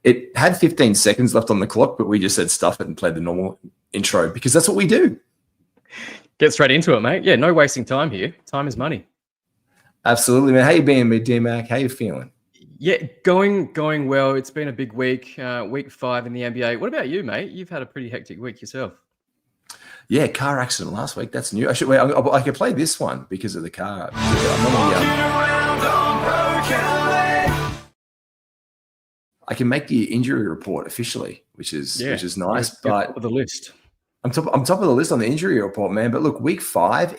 It had 15 seconds left on the clock, but we just said stuff it and played the normal intro because that's what we do. Get straight into it, mate. Yeah, no wasting time here. Time is money. Absolutely, man. How you been, D-Mac? How you feeling? Yeah, going well. It's been a big week, week 5 in the NBA. What about you, mate? You've had a pretty hectic week yourself. Yeah, car accident last week. That's new. I should wait. I could play this one because of the car. I can make the injury report officially, which is nice. But top of the list. I'm top of the list on the injury report, man. But look, week 5,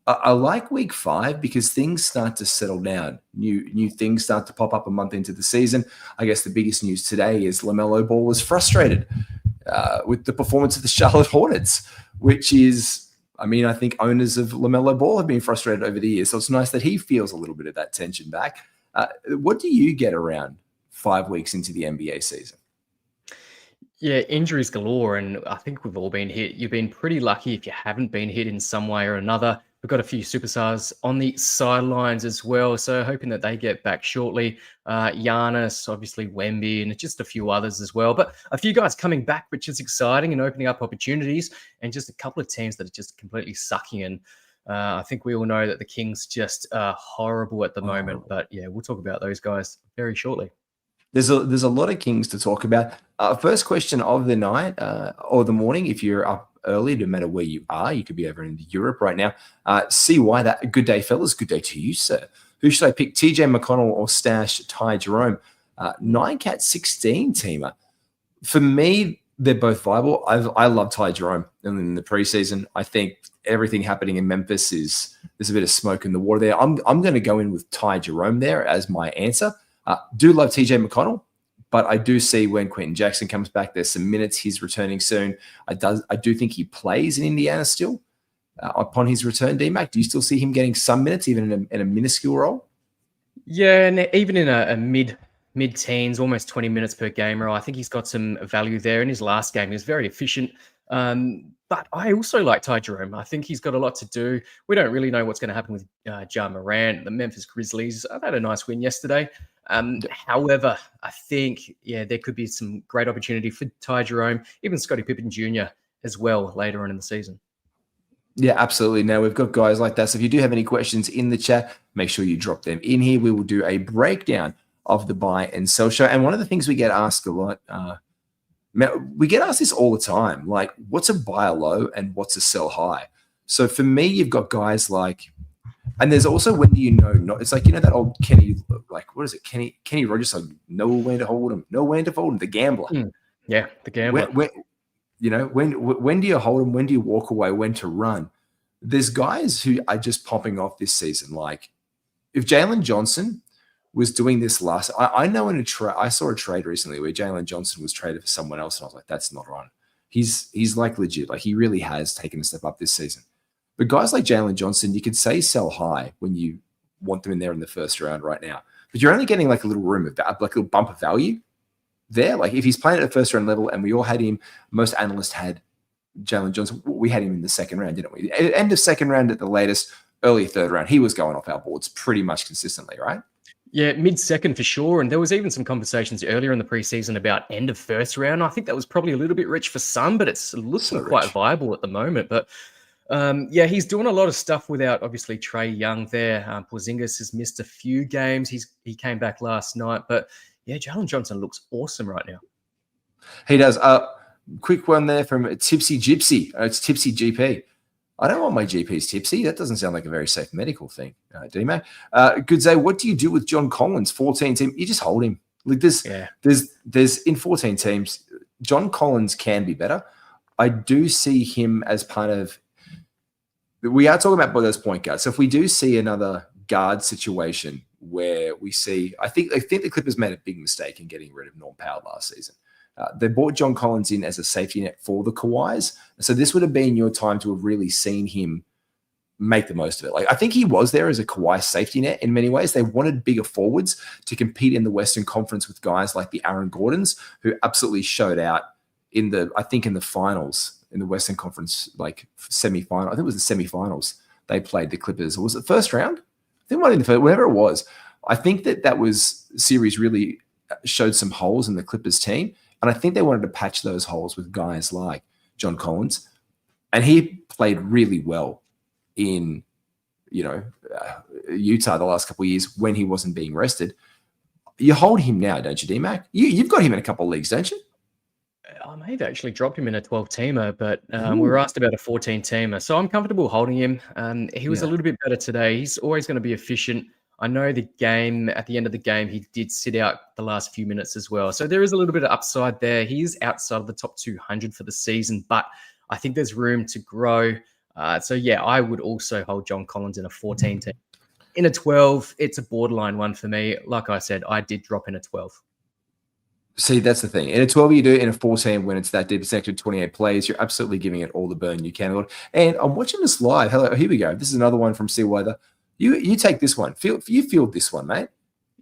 I like week 5 because things start to settle down. New things start to pop up a month into the season. I guess the biggest news today is LaMelo Ball was frustrated with the performance of the Charlotte Hornets, which is, I think owners of LaMelo Ball have been frustrated over the years. So it's nice that he feels a little bit of that tension back. What do you get around 5 weeks into the NBA season? Yeah, injuries galore, and I think we've all been hit. You've been pretty lucky if you haven't been hit in some way or another. We've got a few superstars on the sidelines as well, so hoping that they get back shortly. Giannis, obviously Wemby, and just a few others as well. But a few guys coming back, which is exciting and opening up opportunities, and just a couple of teams that are just completely sucking. And I think we all know that the Kings just are horrible at the moment. But yeah, we'll talk about those guys very shortly. There's a lot of Kings to talk about. First question of the night or the morning, if you're up early, no matter where you are, you could be over in Europe right now. CY, that good day, fellas. Good day to you, sir. Who should I pick, TJ McConnell or stash Ty Jerome? 9-cat 16 teamer. For me, they're both viable. I love Ty Jerome in the preseason. I think everything happening in Memphis there's a bit of smoke in the water there. I'm going to go in with Ty Jerome there as my answer. Do love TJ McConnell, but I do see when Quentin Jackson comes back, there's some minutes. He's returning soon. I do think he plays in Indiana still upon his return. D-Mac, do you still see him getting some minutes, even in a minuscule role? Yeah, and even in a mid-teens, almost 20 minutes per game role, I think he's got some value there. In his last game, he was very efficient. But I also like Ty Jerome. I think he's got a lot to do. We don't really know what's going to happen with Ja Morant. The Memphis Grizzlies have had a nice win yesterday. However, I think, there could be some great opportunity for Ty Jerome, even Scottie Pippen Jr. as well later on in the season. Yeah, absolutely. Now, we've got guys like that. So if you do have any questions in the chat, make sure you drop them in here. We will do a breakdown of the buy and sell show. And one of the things we get asked a lot, we get asked this all the time, like what's a buy low and what's a sell high? So for me, you've got guys like, and there's also when do you know, it's like, that old Kenny, like, what is it? Kenny Rogers, like, know when to hold him, know when to fold him, the gambler. Yeah, the gambler. When do you hold him? When do you walk away? When to run? There's guys who are just popping off this season. Like if Jalen Johnson was doing this last, I know I saw a trade recently where Jalen Johnson was traded for someone else, and I was like, that's not right. He's like legit. Like he really has taken a step up this season. But guys like Jalen Johnson, you could say sell high when you want them in there in the first round right now. But you're only getting like a little room of that, like a little bump of value there. Like if he's playing at the first round level, and we all had him, most analysts had Jalen Johnson. We had him in the second round, didn't we? End of second round at the latest, early third round. He was going off our boards pretty much consistently, right? Yeah, mid-second for sure. And there was even some conversations earlier in the preseason about end of first round. I think that was probably a little bit rich for some, but it's looking quite viable at the moment. But he's doing a lot of stuff without obviously Trae Young there. Porzingis has missed a few games. He came back last night, but yeah, Jalen Johnson looks awesome right now. He does. Quick one there from Tipsy Gypsy. It's Tipsy GP. I don't want my GPs tipsy. That doesn't sound like a very safe medical thing, D-Mac. Good day. What do you do with John Collins, 14 team? You just hold him. Like there's in 14 teams, John Collins can be better. I do see him as part of. We are talking about those point guards. So if we do see another guard situation where we see, I think the Clippers made a big mistake in getting rid of Norm Powell last season. They brought John Collins in as a safety net for the Kawhis. So this would have been your time to have really seen him make the most of it. Like I think he was there as a Kawhi safety net in many ways. They wanted bigger forwards to compete in the Western Conference with guys like the Aaron Gordons, who absolutely showed out in the finals in the Western Conference, like semifinal. I think it was the semifinals. They played the Clippers. Or was it first round? I think one in the first, whatever it was. I think that was series really showed some holes in the Clippers team. And I think they wanted to patch those holes with guys like John Collins. And he played really well in, Utah the last couple of years when he wasn't being rested. You hold him now, don't you, D-Mac? You've got him in a couple of leagues, don't you? I may have actually dropped him in a 12-teamer, but we were asked about a 14-teamer. So I'm comfortable holding him. He was a little bit better today. He's always going to be efficient. I know at the end of the game, he did sit out the last few minutes as well. So there is a little bit of upside there. He is outside of the top 200 for the season, but I think there's room to grow. I would also hold John Collins in a 14 team. In a 12, it's a borderline one for me. Like I said, I did drop in a 12. See, that's the thing. In a 12, you do. In a 14, when it's that deep sector, 28 plays, you're absolutely giving it all the burn you can. And I'm watching this live. Hello, here we go. This is another one from Seaweather. You take this one. You field this one, mate.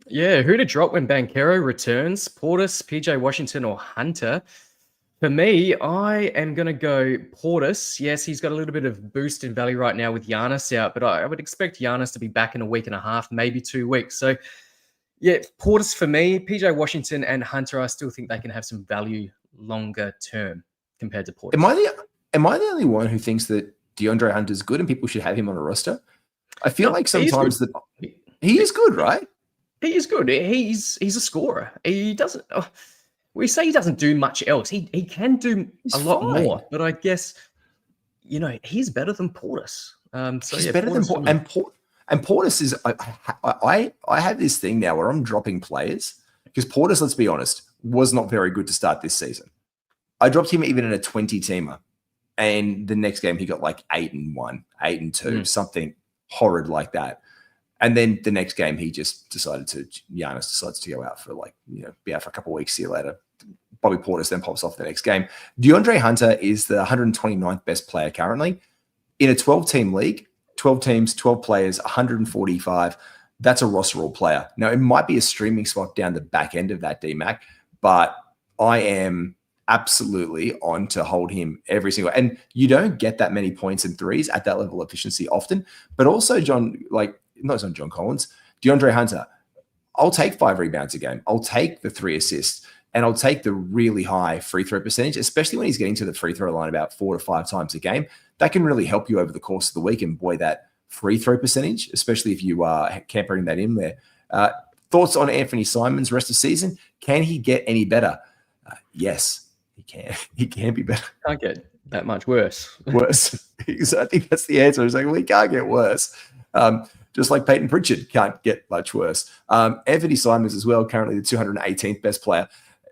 Yeah, who to drop when Banchero returns? Portis, PJ Washington, or Hunter? For me, I am going to go Portis. Yes, he's got a little bit of boost in value right now with Giannis out, but I would expect Giannis to be back in a week and a half, maybe 2 weeks. So, yeah, Portis for me. PJ Washington and Hunter, I still think they can have some value longer term compared to Portis. Am I the only one who thinks that DeAndre Hunter's good and people should have him on a roster? I feel like sometimes that he is good, right? He is good. He's a scorer. He doesn't. We say he doesn't do much else. He can do a lot more, but I guess he's better than Portis. He's better than Portis. And Portis is. I have this thing now where I'm dropping players because Portis, let's be honest, was not very good to start this season. I dropped him even in a 20-teamer, and the next game he got like 8-1, 8-2, something horrid like that. And then the next game, he just Giannis decides to go out for be out for a couple of weeks. See you later. Bobby Portis then pops off the next game. DeAndre Hunter is the 129th best player currently. In a 12-team league, 12 teams, 12 players, 145. That's a rosterable player. Now, it might be a streaming spot down the back end of that, D-Mac, but I am absolutely on to hold him every single. And you don't get that many points and threes at that level of efficiency often. But also, not John Collins, DeAndre Hunter, I'll take 5 rebounds a game. I'll take the 3 assists, and I'll take the really high free throw percentage, especially when he's getting to the free throw line about 4 to 5 times a game. That can really help you over the course of the week. And boy, that free throw percentage, especially if you are campering that in there. Thoughts on Anthony Simons rest of season? Can he get any better? Yes, he can. He can be better. Can't get that much worse. I think that's the answer. It's like, we can't get worse. Just like Peyton Pritchard can't get much worse. Anthony Simons as well, currently the 218th best player.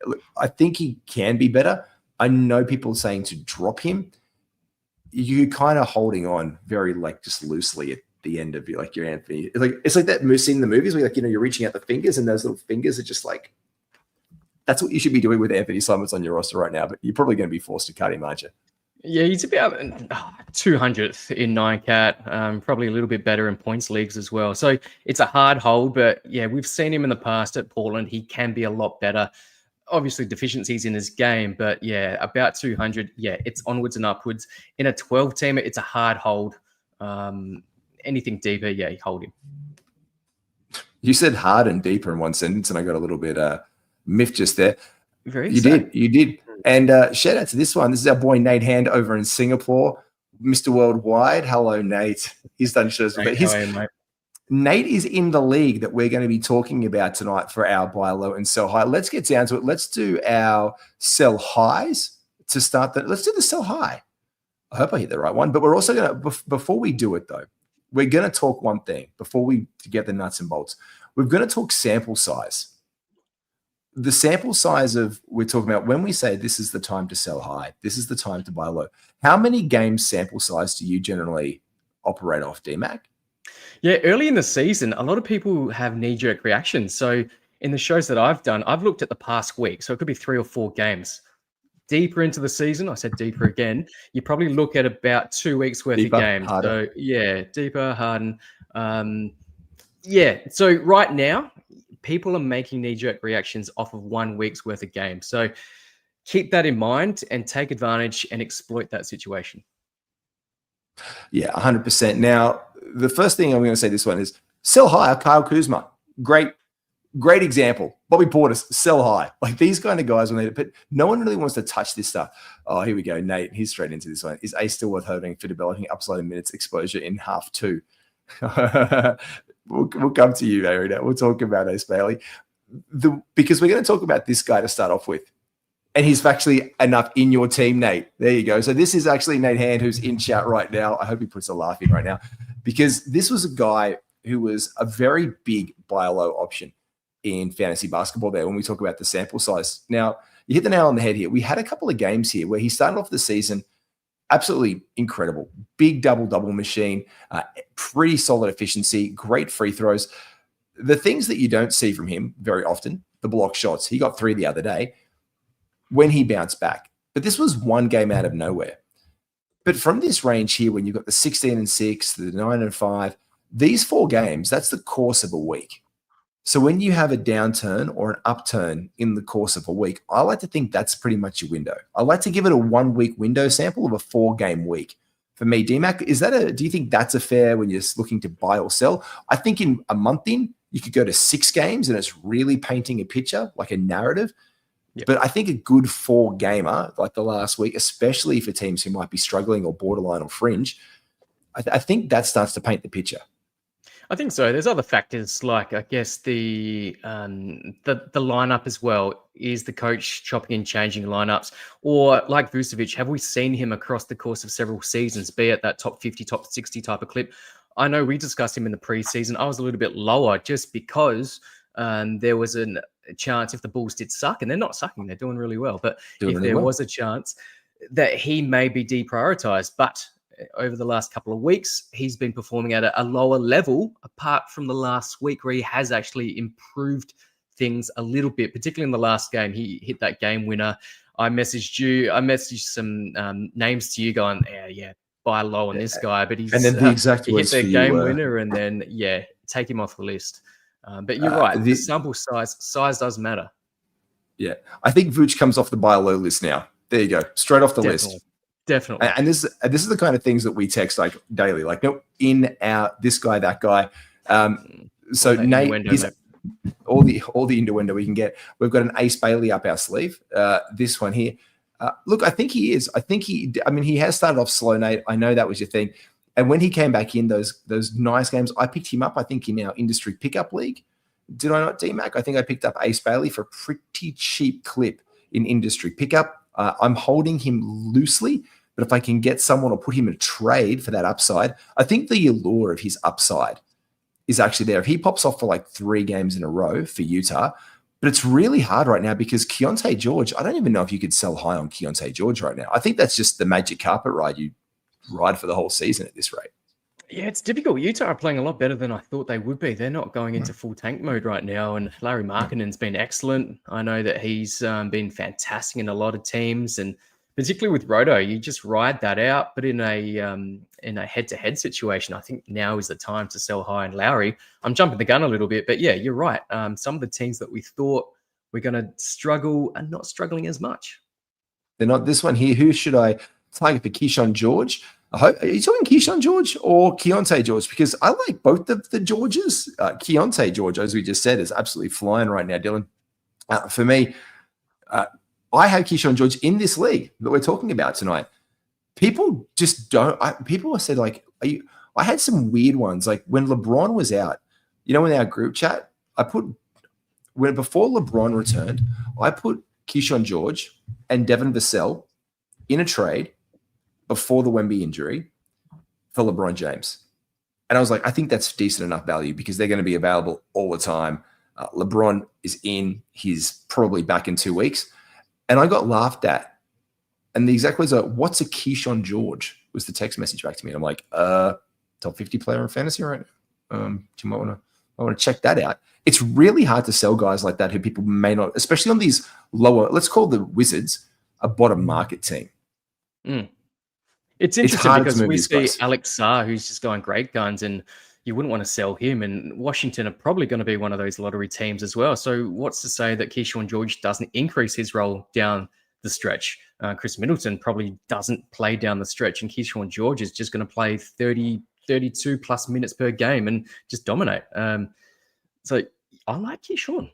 Look, I think he can be better. I know people saying to drop him. You're kind of holding on very just loosely at the end of your Anthony. It's like that scene in the movies where you're reaching out the fingers and those little fingers are just like, that's what you should be doing with Anthony Simons on your roster right now. But you're probably going to be forced to cut him, aren't you? Yeah, he's about 200th in 9-cat, probably a little bit better in points leagues as well. So it's a hard hold, but yeah, we've seen him in the past at Portland. He can be a lot better. Obviously, deficiencies in his game, but yeah, about 200. Yeah, it's onwards and upwards. In a 12-teamer, it's a hard hold. Anything deeper, yeah, you hold him. You said hard and deeper in one sentence, and I got a little bit miffed just there. You did. And shout out to this one. This is our boy Nate Hand over in Singapore, Mr. Worldwide. Hello, Nate. He's done shows, but Nate is in the league that we're going to be talking about tonight for our buy low and sell high. Let's get down to it. Let's do our sell highs to start. Let's do the sell high. I hope I hit the right one. But we're also going to, before we do it though, we're going to talk one thing before we get the nuts and bolts. We're going to talk sample size. The sample size we're talking about when we say this is the time to sell high, this is the time to buy low. How many games sample size do you generally operate off, D-Mac? Yeah, early in the season, a lot of people have knee-jerk reactions. So in the shows that I've done, I've looked at the past week. So it could be 3 or 4 games. Deeper into the season, I said deeper again, you probably look at about 2 weeks worth of games. Harder. So yeah, deeper, harden. So right now, people are making knee-jerk reactions off of 1 week's worth of games. So keep that in mind and take advantage and exploit that situation. Yeah, 100%. Now, the first thing I'm going to say this one is sell high, Kyle Kuzma. Great Great example. Bobby Portis, sell high. Like these kind of guys, but no one really wants to touch this stuff. Oh, here we go. Nate, he's straight into this one. Is Ace still worth holding for developing upside in minutes exposure in half two? we'll come to you, Aaron. We'll talk about Ace Bailey. Because we're going to talk about this guy to start off with. And he's actually enough in your team, Nate. There you go. So this is actually Nate Hand, who's in chat right now. I hope he puts a laugh in right now. Because this was a guy who was a very big buy low option in fantasy basketball there when we talk about the sample size. Now, you hit the nail on the head here. We had a couple of games here where he started off the season absolutely incredible. Big double-double machine, pretty solid efficiency, great free throws. The things that you don't see from him very often, the block shots. He got 3 the other day when he bounced back. But this was one game out of nowhere. But from this range here, when you've got the 16-6, the 9-5, these 4 games, that's the course of a week. So when you have a downturn or an upturn in the course of a week, I like to think that's pretty much your window. I like to give it a 1-week window sample of a 4-game week. For me, DMAC, do you think that's a fair when you're looking to buy or sell? I think in a month in, you could go to 6 games and it's really painting a picture, like a narrative. Yep. But I think a good 4-gamer, like the last week, especially for teams who might be struggling or borderline or fringe, I think that starts to paint the picture. I think so. There's other factors like, I guess, the lineup as well. Is the coach chopping and changing lineups? Or like Vucevic, have we seen him across the course of several seasons be at that top 50, top 60 type of clip? I know we discussed him in the preseason. I was a little bit lower just because there was a chance if the Bulls did suck, and they're not sucking, they're doing really well. But if there was a chance that he may be deprioritized, but over the last couple of weeks, he's been performing at a lower level, apart from the last week where he has actually improved things a little bit, particularly in the last game. He hit that game winner. I messaged some names to you going, buy low on this guy, but he's, and then the exact he hit the game winner, and then, take him off the list. But you're right, the sample size does matter. Yeah, I think Vooch comes off the buy low list now. There you go, straight off the list. Definitely. And this is the kind of things that we text like daily, like in, out, this guy, that guy. So Nate, all the innuendo we can get. We've got an Ace Bailey up our sleeve. This one here. Look, I think he is. He has started off slow, Nate. I know that was your thing. And when he came back in those nice games, I picked him up, I think, in our industry pickup league. Did I not, DMAC? I think I picked up Ace Bailey for a pretty cheap clip in industry pickup. I'm holding him loosely, but if I can get someone or put him in a trade for that upside, I think the allure of his upside is actually there. If he pops off for like 3 games in a row for Utah, but it's really hard right now because Keontae George, I don't even know if you could sell high on Keontae George right now. I think that's just the magic carpet ride you ride for the whole season at this rate. Yeah, it's difficult. Utah are playing a lot better than I thought they would be. They're not going into full tank mode right now, and Larry Markkanen's been excellent. I know that he's been fantastic in a lot of teams, and particularly with Roto, you just ride that out. But in a head-to-head situation, I think now is the time to sell high in Lowry. I'm jumping the gun a little bit, but yeah, you're right. Some of the teams that we thought were going to struggle are not struggling as much. They're not. This one here, who should I target for? Keyshawn George? Are you talking Keyshawn George or Keontae George? Because I like both of the Georges. Keontae George, as we just said, is absolutely flying right now, Dylan. For me, I have Keyshawn George in this league that we're talking about tonight. People just don't. People have said, like, I had some weird ones. Like when LeBron was out, in our group chat, before LeBron returned, I put Keyshawn George and Devin Vassell in a trade before the Wemby injury for LeBron James. And I was like, I think that's decent enough value because they're going to be available all the time. LeBron is in. He's probably back in 2 weeks. And I got laughed at. And the exact words are, what's a Keyshawn George? Was the text message back to me. And I'm like, top 50 player in fantasy right now. You might want to check that out. It's really hard to sell guys like that who people may not, especially on these lower, let's call the Wizards a bottom market team. It's interesting because we see Alex Sarr, who's just going great guns, and you wouldn't want to sell him. And Washington are probably going to be one of those lottery teams as well. So what's to say that Keyshawn George doesn't increase his role down the stretch? Chris Middleton probably doesn't play down the stretch, and Keyshawn George is just going to play 30, 32 plus minutes per game and just dominate. So I like Keyshawn.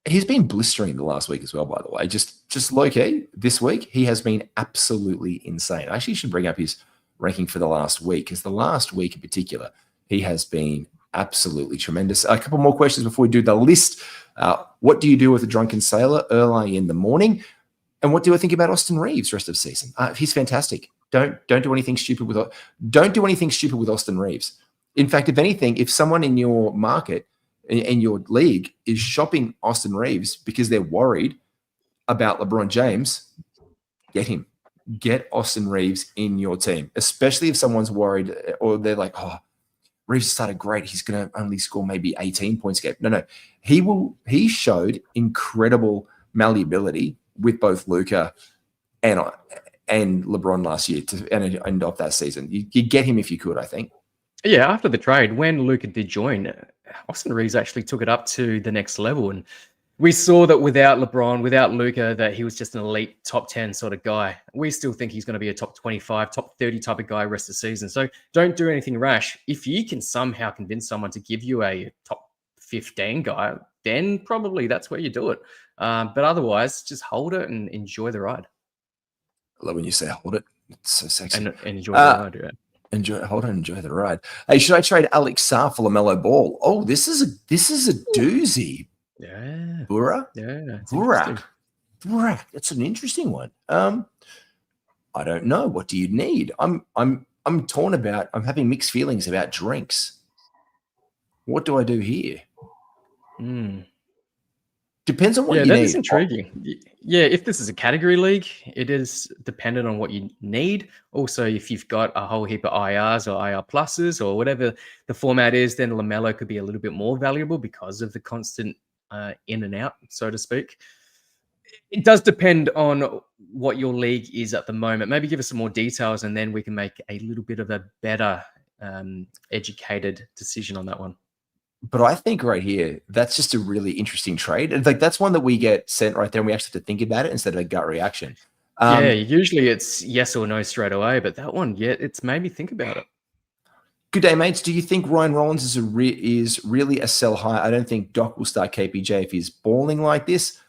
He's been blistering the last week as well, by the way. Just low key, this week, he has been absolutely insane. I actually should bring up his ranking for the last week, because the last week in particular, he has been absolutely tremendous. A couple more questions before we do the list. What do you do with a drunken sailor early in the morning? And what do I think about Austin Reeves rest of season? He's fantastic. Don't do anything stupid with Austin Reeves. In fact, if anything, if someone in your market, in your league, is shopping Austin Reeves because they're worried about LeBron James, get him. Get Austin Reeves in your team, especially if someone's worried or they're like, oh, Reeves started great. He's going to only score maybe 18 points a game. No. He showed incredible malleability with both Luka and LeBron last year to end off that season. You get him if you could, I think. Yeah, after the trade, when Luka did join, Austin Reeves actually took it up to the next level. And we saw that without LeBron, without Luka, that he was just an elite top 10 sort of guy. We still think he's going to be a top 25, top 30 type of guy rest of the season. So don't do anything rash. If you can somehow convince someone to give you a top 15 guy, then probably that's where you do it. But otherwise, just hold it and enjoy the ride. I love when you say hold it. It's so sexy. And enjoy the ride, yeah. Enjoy the ride. Hey, should I trade Alex Sarr for LaMelo Ball? Oh, this is a doozy. Yeah. Burak? Yeah. Burak. That's an interesting one. I don't know. What do you need? I'm torn about. I'm having mixed feelings about drinks. What do I do here? Depends on what you need. Yeah, that is intriguing. Yeah, if this is a category league, it is dependent on what you need. Also, if you've got a whole heap of IRs or IR pluses or whatever the format is, then LaMelo could be a little bit more valuable because of the constant in and out, so to speak. It does depend on what your league is at the moment. Maybe give us some more details and then we can make a little bit of a better educated decision on that one. But I think right here, that's just a really interesting trade. And like that's one that we get sent right there and we actually have to think about it instead of a gut reaction. Yeah, usually it's yes or no straight away, but that one, yeah, it's made me think about it. Good day, mates. Do you think Ryan Rollins is really a sell high? I don't think Doc will start KPJ if he's balling like this.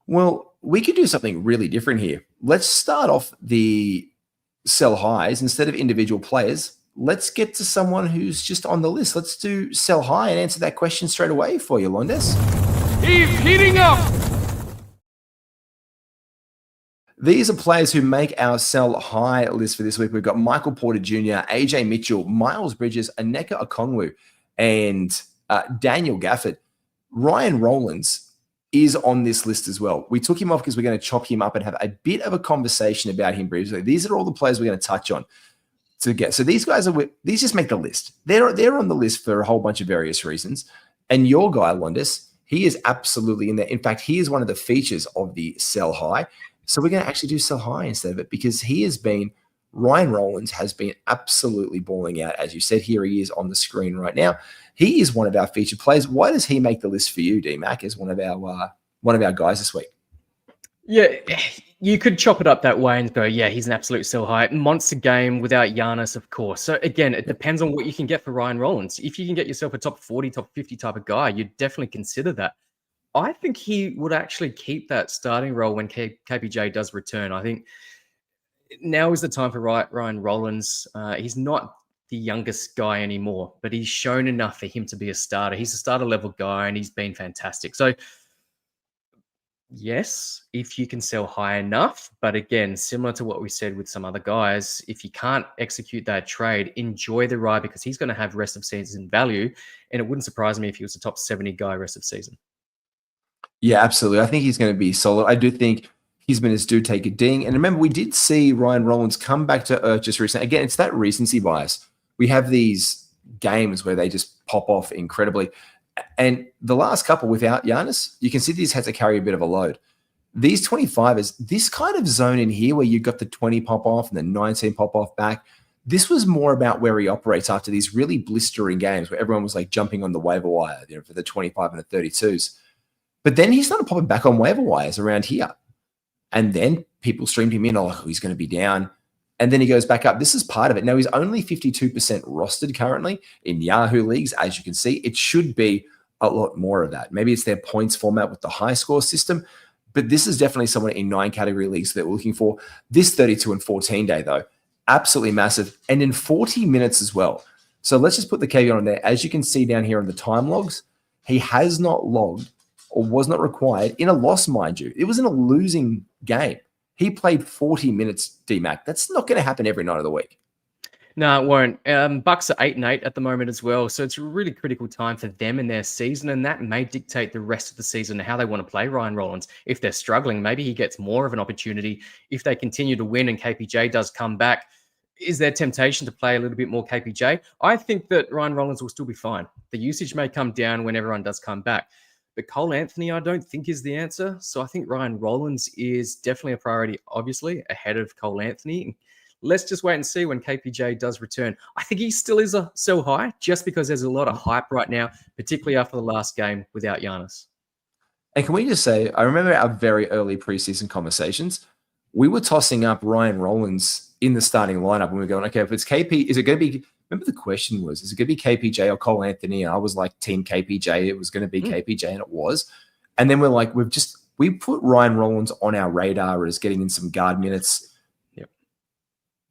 Well, we could do something really different here. Let's start off the sell highs instead of individual players. Let's get to someone who's just on the list. Let's do sell high and answer that question straight away for you, Londes. He's heating up. These are players who make our sell high list for this week. We've got Michael Porter Jr., AJ Mitchell, Miles Bridges, Aneka Okongwu, and Daniel Gafford. Ryan Rollins is on this list as well. We took him off because we're going to chop him up and have a bit of a conversation about him briefly. These are all the players we're going to touch on. So these guys these just make the list. They're on the list for a whole bunch of various reasons. And your guy, Londes, he is absolutely in there. In fact, he is one of the features of the sell high. So we're going to actually do sell high instead of it because Ryan Rollins has been absolutely balling out. As you said, here he is on the screen right now. He is one of our featured players. Why does he make the list for you, D-Mac, as one of our guys this week? Yeah, you could chop it up that way and go, yeah, he's an absolute sell high. Monster game without Giannis, of course. So again, it depends on what you can get for Ryan Rollins. If you can get yourself a top 40, top 50 type of guy, you'd definitely consider that. I think he would actually keep that starting role when KPJ does return. I think now is the time for Ryan Rollins. He's not the youngest guy anymore, but he's shown enough for him to be a starter. He's a starter level guy and he's been fantastic. So yes, if you can sell high enough, but again, similar to what we said with some other guys, if you can't execute that trade, enjoy the ride because he's going to have rest of season value. And it wouldn't surprise me if he was a top 70 guy rest of season. Yeah, absolutely. I think he's going to be solid. I do think his minutes do take a ding. And remember, we did see Ryan Rollins come back to earth just recently. Again, it's that recency bias. We have these games where they just pop off incredibly. And the last couple without Giannis, you can see these had to carry a bit of a load. These 25ers, this kind of zone in here where you got the 20 pop off and the 19 pop off back, this was more about where he operates after these really blistering games where everyone was like jumping on the waiver wire, for the 25 and the 32s. But then he started popping back on waiver wires around here. And then people streamed him in, oh, he's going to be down. And then he goes back up. This is part of it. Now, he's only 52% rostered currently in Yahoo leagues. As you can see, it should be a lot more of that. Maybe it's their points format with the high score system, but this is definitely someone in 9 category leagues that we're looking for. This 32 and 14 day, though, absolutely massive, and in 40 minutes as well. So let's just put the caveat on there. As you can see down here on the time logs, he has not logged or was not required in a loss, mind you. It was in a losing game. He played 40 minutes, D-Mac. That's not going to happen every night of the week. No, it won't. Bucks are 8-8 at the moment as well, so it's a really critical time for them in their season, and that may dictate the rest of the season and how they want to play Ryan Rollins. If they're struggling, maybe he gets more of an opportunity. If they continue to win and KPJ does come back, is there temptation to play a little bit more KPJ? I think that Ryan Rollins will still be fine. The usage may come down when everyone does come back. But Cole Anthony, I don't think is the answer. So I think Ryan Rollins is definitely a priority, obviously, ahead of Cole Anthony. Let's just wait and see when KPJ does return. I think he still is a sell high just because there's a lot of hype right now, particularly after the last game without Giannis. And can we just say, I remember our very early preseason conversations, we were tossing up Ryan Rollins in the starting lineup and we were going, okay, if it's KP, is it going to be, remember the question was, is it going to be KPJ or Cole Anthony? And I was like, team KPJ, it was going to be KPJ, and it was. And then we're like, we put Ryan Rollins on our radar as getting in some guard minutes. Yep.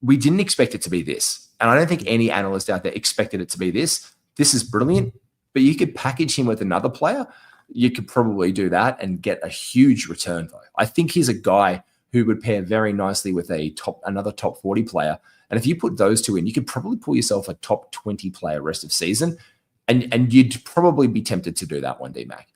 We didn't expect it to be this. And I don't think any analyst out there expected it to be this. This is brilliant, but you could package him with another player. You could probably do that and get a huge return, though. I think he's a guy who would pair very nicely with another top 40 player. And if you put those two in, you could probably pull yourself a top 20 player rest of season. And you'd probably be tempted to do that one, D-Mac.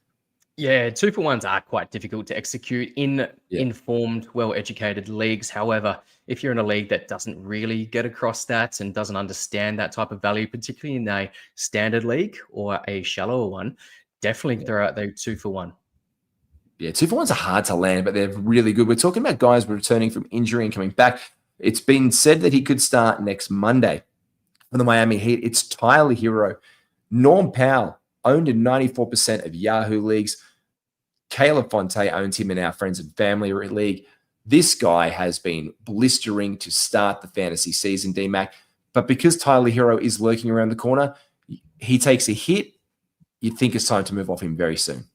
Yeah, 2-for-1s are quite difficult to execute in informed, well-educated leagues. However, if you're in a league that doesn't really get across that and doesn't understand that type of value, particularly in a standard league or a shallower one, definitely throw out the 2-for-1. Yeah, 2-for-1s are hard to land, but they're really good. We're talking about guys returning from injury and coming back. It's been said that he could start next Monday for the Miami Heat. It's Tyler Hero. Norm Powell owned in 94% of Yahoo leagues. Caleb Fonte owns him in our Friends and Family League. This guy has been blistering to start the fantasy season, D-Mac. But because Tyler Hero is lurking around the corner, he takes a hit. You'd think it's time to move off him very soon.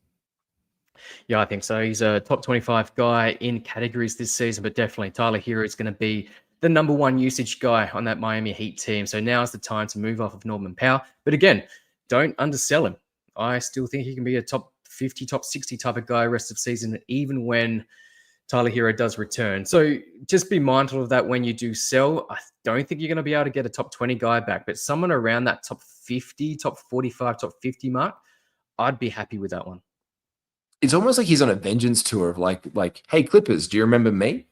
Yeah, I think so. He's a top 25 guy in categories this season, but definitely Tyler Hero is going to be the number one usage guy on that Miami Heat team. So now is the time to move off of Norman Powell. But again, don't undersell him. I still think he can be a top 50, top 60 type of guy rest of season, even when Tyler Hero does return. So just be mindful of that when you do sell. I don't think you're going to be able to get a top 20 guy back, but someone around that top 50, top 45, top 50 mark, I'd be happy with that one. It's almost like he's on a vengeance tour of like, hey, Clippers, do you remember me?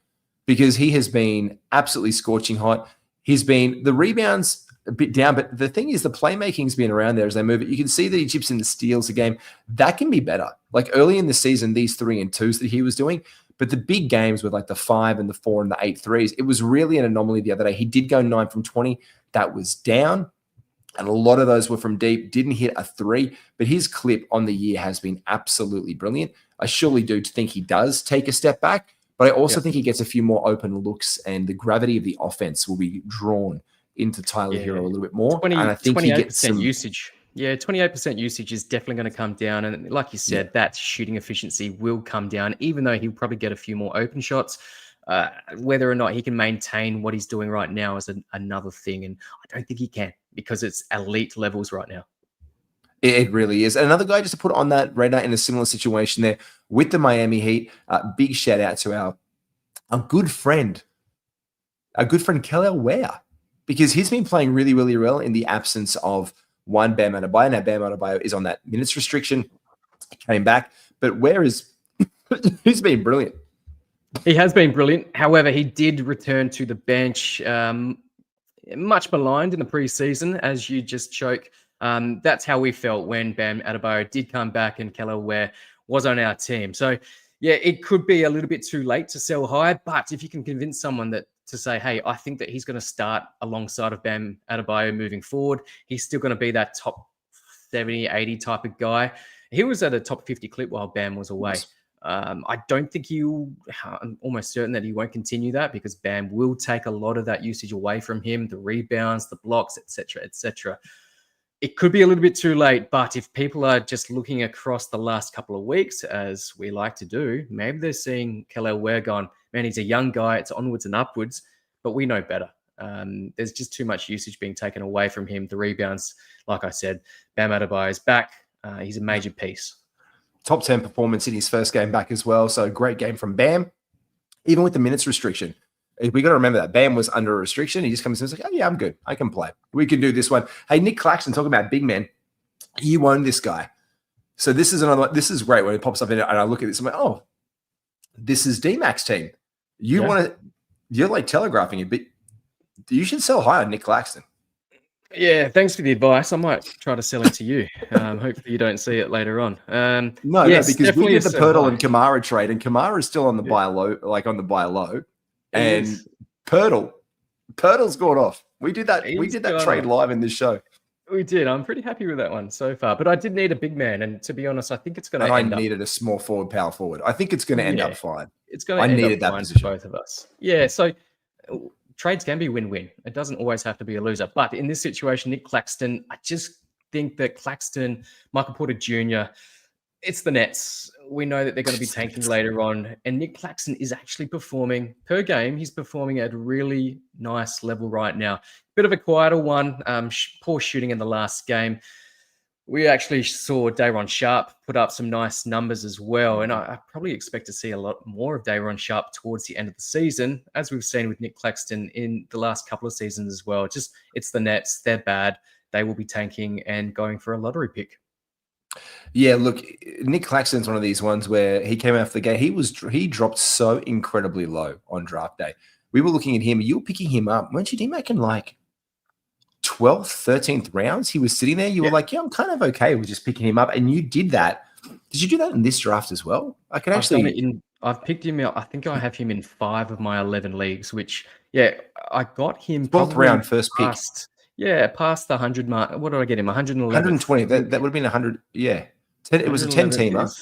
Because he has been absolutely scorching hot. He's been, the rebounds a bit down, but the thing is the playmaking's been around there as they move it. You can see that he chips in the steals a game. That can be better. Like early in the season, these 3 and 2s that he was doing, but the big games with like the 5 and the 4 and the 8 threes, it was really an anomaly the other day. He did go 9 from 20. That was down. And a lot of those were from deep, didn't hit a 3, but his clip on the year has been absolutely brilliant. I surely do think he does take a step back, but I also think he gets a few more open looks and the gravity of the offense will be drawn into Tyler Hero a little bit more. And I think he gets some usage. Yeah, 28% usage is definitely going to come down. And like you said, that shooting efficiency will come down, even though he'll probably get a few more open shots. Whether or not he can maintain what he's doing right now is another thing. And I don't think he can because it's elite levels right now. It really is. Another guy just to put on that radar in a similar situation there with the Miami Heat. Big shout out to our good friend Kelly Ware, because he's been playing really, really well in the absence of one Bam Adebayo. Now Bam Adebayo is on that minutes restriction. He came back, but Ware is he's been brilliant. He has been brilliant. However, he did return to the bench, much maligned in the preseason, as you just choke. That's how we felt when Bam Adebayo did come back and Kelly Ware was on our team. So, yeah, it could be a little bit too late to sell high, but if you can convince someone to say, hey, I think that he's going to start alongside of Bam Adebayo moving forward, he's still going to be that top 70, 80 type of guy. He was at a top 50 clip while Bam was away. I don't think I'm almost certain that he won't continue that because Bam will take a lot of that usage away from him, the rebounds, the blocks, etc., etc. it could be a little bit too late, but if people are just looking across the last couple of weeks, as we like to do, maybe they're seeing Kelly Ware going, man, he's a young guy. It's onwards and upwards, but we know better. There's just too much usage being taken away from him. The rebounds, like I said, Bam Adebayo is back. He's a major piece. Top 10 performance in his first game back as well. So great game from Bam, even with the minutes restriction. We got to remember that Bam was under a restriction. He just comes in and says, oh, yeah, I'm good. I can play. We can do this one. Hey, Nick Claxton, talking about big men. You own this guy. So this is another one. This is great when it pops up in it. And I look at this and I'm like, oh, this is D-Mac's team. You're like telegraphing it, but you should sell high on Nick Claxton. Yeah, thanks for the advice. I might try to sell it to you. Hopefully you don't see it later on. No, because we did the Pirtle and Kamara trade, and Kamara is still on the buy low, on the buy low. And Pirtle's gone off. We did that. We did that trade live in this show. We did. I'm pretty happy with that one so far. But I did need a big man, and to be honest, I think it's going to. And I needed a small forward, power forward. I think it's going to end up fine. It's going to end up fine for both of us. Yeah. So trades can be win-win. It doesn't always have to be a loser. But in this situation, Nick Claxton, I just think that Claxton, Michael Porter Jr., it's the Nets. We know that they're going to be tanking later on. And Nick Claxton is actually performing per game. He's performing at a really nice level right now. Bit of a quieter one. Poor shooting in the last game. We actually saw Day'Ron Sharp put up some nice numbers as well. And I probably expect to see a lot more of Day'Ron Sharp towards the end of the season, as we've seen with Nick Claxton in the last couple of seasons as well. It's the Nets. They're bad. They will be tanking and going for a lottery pick. Yeah, look, Nick Claxton's one of these ones where he came off the gate. He dropped so incredibly low on draft day. We were looking at him. You were picking him up. Weren't you making like 12th, 13th rounds? He was sitting there. You were like, yeah, I'm kind of okay with just picking him up. And you did that. Did you do that in this draft as well? I can actually. I've picked him out. I think I have him in 5 of my 11 leagues, which, I got him 12th round, first pick. Past the 100 mark. What did I get him? 111. 120. That would have been 100. Yeah. It was a 10-teamer.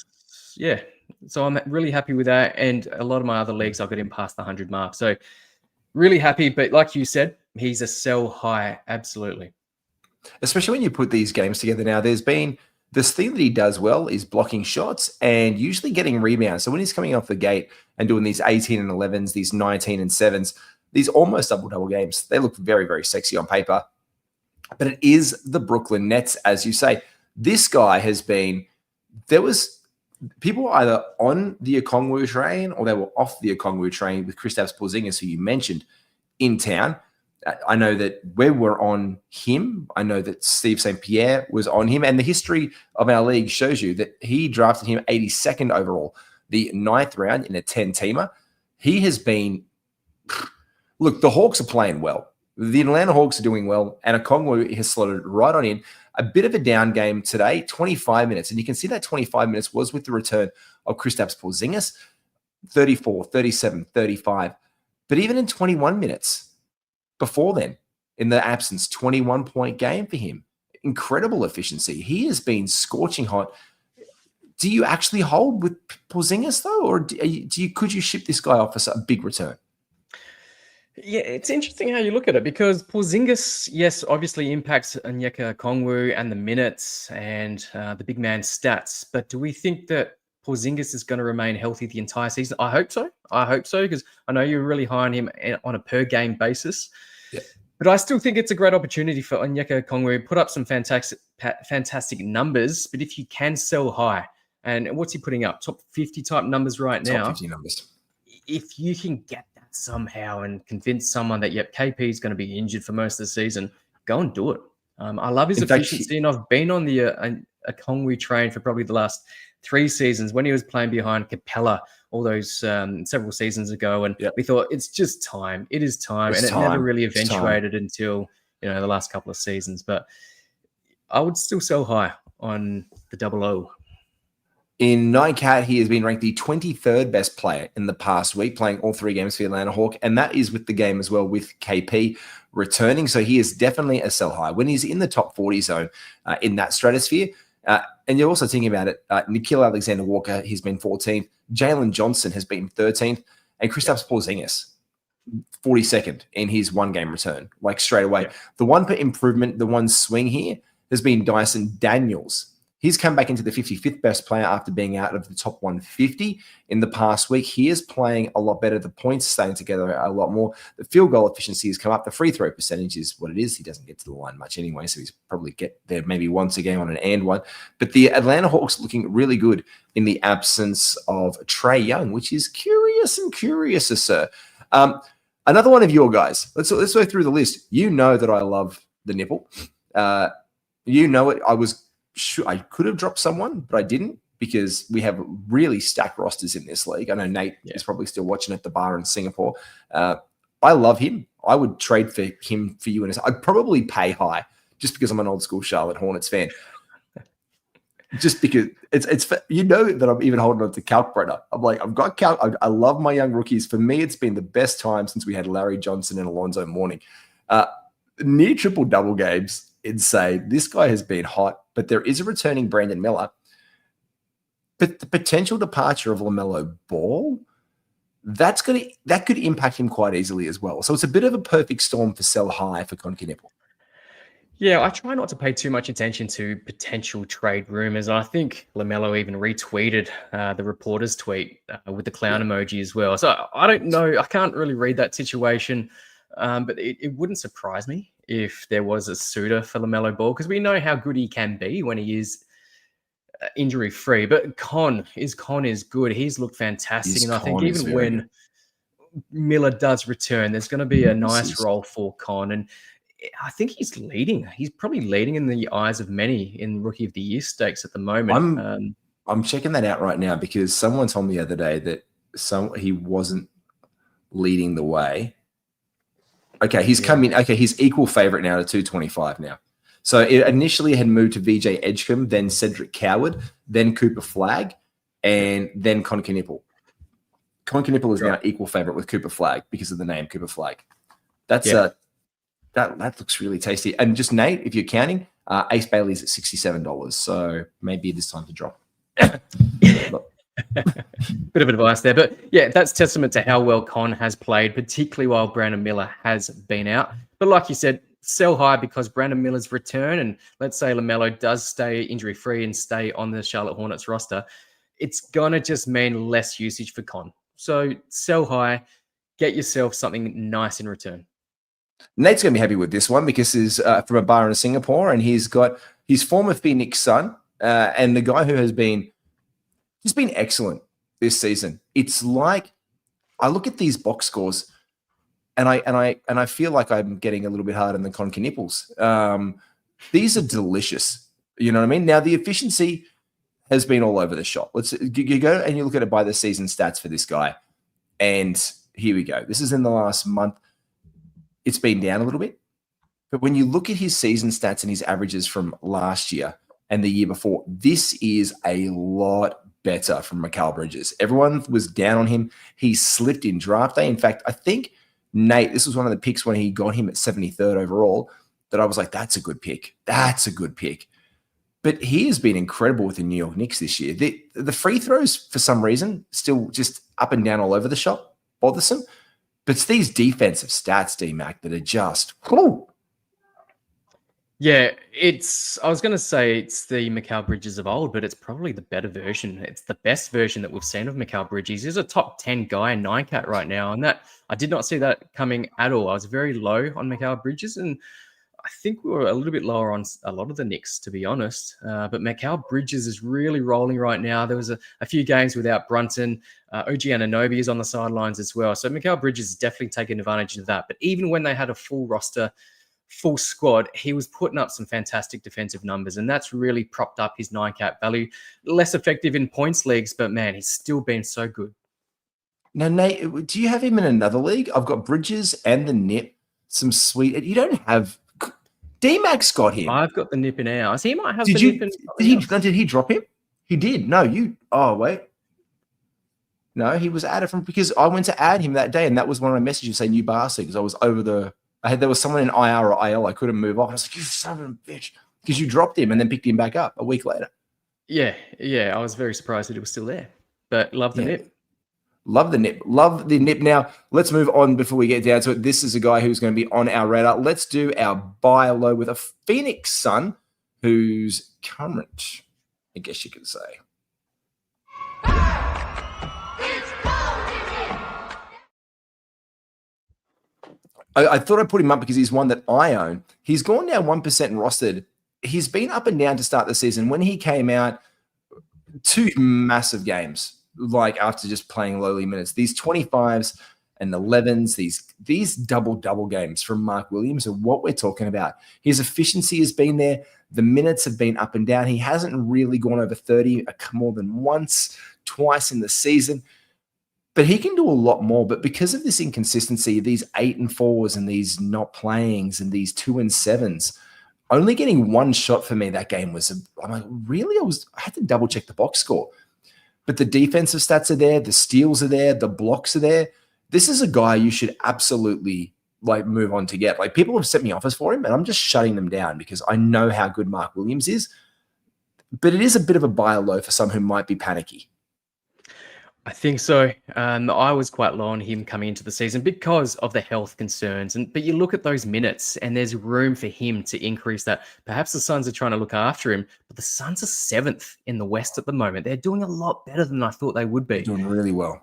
Yeah. So I'm really happy with that. And a lot of my other leagues, I've got him past the 100 mark. So really happy. But like you said, he's a sell high. Absolutely. Especially when you put these games together now, there's been this thing that he does well is blocking shots and usually getting rebounds. So when he's coming off the gate and doing these 18 and 11s, these 19 and 7s, these almost double-double games, they look very, very sexy on paper. But it is the Brooklyn Nets, as you say. This guy has been – there was – people were either on the Okongwu train or they were off the Okongwu train with Kristaps Porzingis, who you mentioned, in town. I know that we were on him. I know that Steve St. Pierre was on him. And the history of our league shows you that he drafted him 82nd overall, the 9th round in a 10-teamer. He has been – look, the Hawks are playing well. The Atlanta Hawks are doing well, and Okongwu has slotted right on in. A bit of a down game today, 25 minutes. And you can see that 25 minutes was with the return of Kristaps Porzingis, 34, 37, 35. But even in 21 minutes before then, in the absence, 21-point game for him. Incredible efficiency. He has been scorching hot. Do you actually hold with Porzingis, though? Or could you ship this guy off for a big return? Yeah, it's interesting how you look at it because Porzingis, yes, obviously impacts Onyeka Okongwu and the minutes and the big man stats. But do we think that Porzingis is going to remain healthy the entire season? I hope so. Because I know you're really high on him on a per-game basis. Yeah. But I still think it's a great opportunity for Onyeka Okongwu. Put up some fantastic numbers. But if you can sell high, and what's he putting up? Top 50 type numbers right now. Top 50 numbers. If you can get somehow and convince someone that KP is going to be injured for most of the season, go and do it. I love his efficiency, and I've been on the Okongwu train for probably the last 3 seasons when he was playing behind Capella all those several seasons ago, and we thought it's just time. It is time, and it never really eventuated until the last couple of seasons. But I would still sell high on the 00. In NICAT, he has been ranked the 23rd best player in the past week, playing all 3 games for the Atlanta Hawk, and that is with the game as well with KP returning. So he is definitely a sell high. When he's in the top 40 zone in that stratosphere, and you're also thinking about it, Nickeil Alexander-Walker, he's been 14th. Jalen Johnson has been 13th. And Kristaps Porzingis, 42nd in his 1-game return, like straight away. The one improvement, the one swing here, has been Dyson Daniels. He's come back into the 55th best player after being out of the top 150 in the past week. He is playing a lot better. The points staying together a lot more. The field goal efficiency has come up. The free throw percentage is what it is. He doesn't get to the line much anyway, so he's probably get there maybe once a game on an and one. But the Atlanta Hawks looking really good in the absence of Trae Young, which is curious and curiouser, sir. Another one of your guys. Let's go through the list. You know that I love the nipple. You know it. I could have dropped someone, but I didn't because we have really stacked rosters in this league. I know Nate is probably still watching at the bar in Singapore. I love him. I would trade for him for you. And I'd probably pay high just because I'm an old school Charlotte Hornets fan. Just because it's you know that I'm even holding on to Kalkbrenner. I'm like, I've got Kalk. I love my young rookies. For me, it's been the best time since we had Larry Johnson and Alonzo Mourning. Near triple-double games, insane. This guy has been hot, but there is a returning Brandon Miller. But the potential departure of LaMelo Ball, that could impact him quite easily as well. So it's a bit of a perfect storm for sell high for Concanipple. Yeah, I try not to pay too much attention to potential trade rumors. I think LaMelo even retweeted the reporter's tweet with the clown emoji as well. So I don't know. I can't really read that situation, but it wouldn't surprise me if there was a suitor for LaMelo Ball because we know how good he can be when he is injury-free. But Con is good. He's looked fantastic. And I think even when Miller does return, there's going to be a nice role for Con. And I think he's leading. He's probably leading in the eyes of many in Rookie of the Year stakes at the moment. I'm checking that out right now because someone told me the other day that he wasn't leading the way. Okay, he's come in. Okay, he's equal favorite now to 225 now. So it initially had moved to VJ Edgecombe, then Cedric Coward, then Cooper Flagg, and then Concanipple. Concanipple is now equal favorite with Cooper Flagg because of the name Cooper Flagg. That's that looks really tasty. And just Nate, if you're counting, Ace Bailey's at $67. So maybe it is time to drop. Bit of advice there, but yeah, that's testament to how well Con has played, particularly while Brandon Miller has been out. But like you said, sell high because Brandon Miller's return, and let's say LaMelo does stay injury-free and stay on the Charlotte Hornets roster, it's gonna just mean less usage for Con. So sell high, get yourself something nice in return. Nate's going to be happy with this one because he's from a bar in Singapore, and he's got his former Phoenix son and the guy who has been excellent this season. It's like I look at these box scores, and I feel like I'm getting a little bit hard on the Concaniples. These are delicious. You know what I mean? Now the efficiency has been all over the shop. You go and you look at it by the season stats for this guy, and here we go. This is in the last month. It's been down a little bit. But when you look at his season stats and his averages from last year and the year before, this is a lot better from Mikal Bridges. Everyone was down on him. He slipped in draft day. In fact, I think, Nate, this was one of the picks when he got him at 73rd overall that I was like, that's a good pick. That's a good pick. But he has been incredible with the New York Knicks this year. The free throws, for some reason, still just up and down all over the shop, bothersome. But it's these defensive stats, D-Mac, that are just, whoo. Yeah, I was going to say it's the Mikal Bridges of old, but it's probably the better version. It's the best version that we've seen of Mikal Bridges. He's a top 10 guy in 9-cat right now, and that I did not see that coming at all. I was very low on Mikal Bridges, and I think we were a little bit lower on a lot of the Knicks, to be honest. But Mikal Bridges is really rolling right now. There was a few games without Brunson. OG Anunoby is on the sidelines as well. So Mikal Bridges is definitely taking advantage of that. But even when they had a full roster, full squad, he was putting up some fantastic defensive numbers, and that's really propped up his 9-cat value. Less effective in points leagues, but man, he's still been so good. Now, Nate, do you have him in another league? I've got Bridges and the Nip. Some sweet. You don't have D-Mac's got him. I've got the Nip in ours. He might have Did he drop him? He did. No, oh, wait. No, he was added because I went to add him that day, and that was one of my messages saying you bastard because I was over there was someone in IR or IL I couldn't move off. I was like, you son of a bitch, because you dropped him and then picked him back up a week later. Yeah. I was very surprised that it was still there, but love the Nip. Love the Nip. Now, let's move on before we get down to it. This is a guy who's going to be on our radar. Let's do our buy low with a Phoenix son who's current, I guess you could say. I thought I'd put him up because he's one that I own. He's gone down 1% rostered. He's been up and down to start the season. When he came out, 2 massive games, like after just playing lowly minutes. These 25s and 11s, these double games from Mark Williams are what we're talking about. His efficiency has been there. The minutes have been up and down. He hasn't really gone over 30 more than once, twice in the season. But he can do a lot more. But because of this inconsistency, these 8 and 4s and these not playings and these 2 and 7s, only getting 1 shot for me that game was, I'm like, really? I had to double check the box score. But the defensive stats are there, the steals are there, the blocks are there. This is a guy you should absolutely like move on to get. Like, people have sent me offers for him, and I'm just shutting them down because I know how good Mark Williams is. But it is a bit of a buy low for some who might be panicky. I think so. I was quite low on him coming into the season because of the health concerns. But you look at those minutes, and there's room for him to increase that. Perhaps the Suns are trying to look after him, but the Suns are 7th in the West at the moment. They're doing a lot better than I thought they would be. They're doing really well.